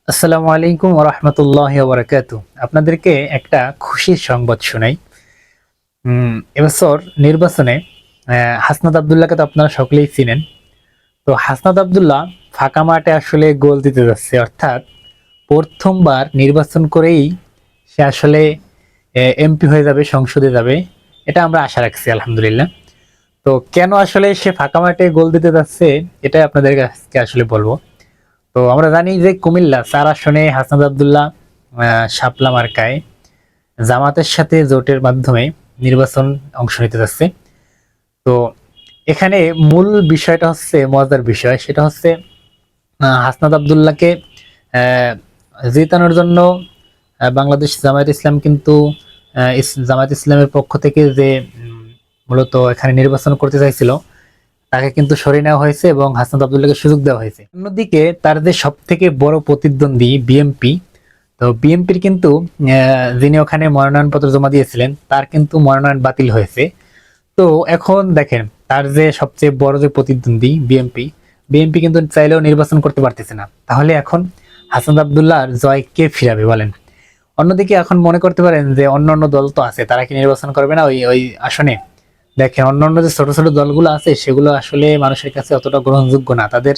আসসালামু আলাইকুম ওয়া রাহমাতুল্লাহি ওয়া বারাকাতুহু। আপনাদেরকে একটা খুশির সংবাদ শোনাই। এবছর নির্বাচনে হাসনাত আব্দুল্লাহকে তো আপনারা সকলেই চিনেন। তো হাসনাত আব্দুল্লাহ ফাঁকা মাঠে আসলে গোল দিতে যাচ্ছে। অর্থাৎ প্রথমবার নির্বাচন করেই সে আসলে এমপি হয়ে যাবে, সংসদে যাবে। এটা আমরা আশা রাখছি আলহামদুলিল্লাহ। তো কেন আসলে সে ফাঁকা মাঠে গোল দিতে যাচ্ছে এটাই আপনাদের কাছে আসলে বলবো। তো আমরা জানি যে কুমিল্লা ৪ আসনে হাসনাত আব্দুল্লাহ শাপলা মার্কায় জামাতের সাথে জোটের মাধ্যমে নির্বাচন অংশ নিতে যাচ্ছে। তো এখানে মূল বিষয়টা হচ্ছে, মজার বিষয় সেটা হচ্ছে হাসনাত আব্দুল্লাহকে আহ, জেতানোর জন্য বাংলাদেশ জামায়াত ইসলাম কিন্তু জামায়াত ইসলামের পক্ষ থেকে যে মূলত এখানে নির্বাচন করতে চাইছিল তাকে কিন্তু সরিয়ে নেওয়া হয়েছে এবং হাসনাত আব্দুল্লাহকে সুযোগ দেওয়া হয়েছে। অন্যদিকে তার যে সব থেকে বড় প্রতিদ্বন্দ্বী বিএমপি, তো বিএমপির কিন্তু যিনি ওখানে মনোনয়নপত্র জমা দিয়েছিলেন তার কিন্তু মনোনয়ন বাতিল হয়েছে। তো এখন দেখেন তার যে সবচেয়ে বড় যে প্রতিদ্বন্দ্বী বিএমপি, বিএমপি কিন্তু চাইলেও নির্বাচন করতে পারতেছে না। তাহলে এখন হাসনাত আব্দুল্লাহর জয় কে ফিরাবে বলেন? অন্যদিকে এখন মনে করতে পারেন যে অন্য অন্য দল তো আছে, তারা কি নির্বাচন করবে না ওই ওই আসনে? দেখেন অন্যান্য যে ছোট ছোট দলগুলো আছে সেগুলো আসলে মানুষের কাছে অতটা গ্রহণযোগ্য না, তাদের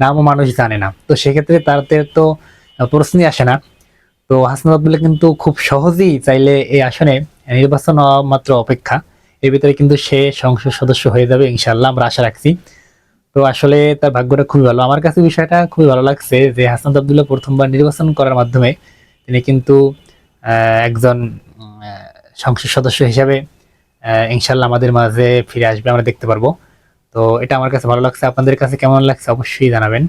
নামও মানুষ জানে না। তো সেক্ষেত্রে তাদের তো প্রশ্নই আসে না। তো হাসনাত আব্দুল্লাহ কিন্তু খুব সহজেই চাইলে এই আসনে নির্বাচন হওয়া মাত্র অপেক্ষা, এর ভিতরে কিন্তু সে সংসদ সদস্য হয়ে যাবে ইনশাল্লাহ, আমরা আশা রাখছি। তো আসলে তার ভাগ্যটা খুবই ভালো, আমার কাছে বিষয়টা খুবই ভালো লাগছে যে হাসনাত আব্দুল্লাহ প্রথমবার নির্বাচন করার মাধ্যমে তিনি কিন্তু একজন সংসদ সদস্য হিসাবে ইনশাল্লাহ আমাদের মাঝে ফিরে আসবে, আমরা দেখতে পারবো। তো এটা আমার কাছে ভালো লাগছে। আপনাদের কাছে কেমন লাগছে অবশ্যই জানাবেন।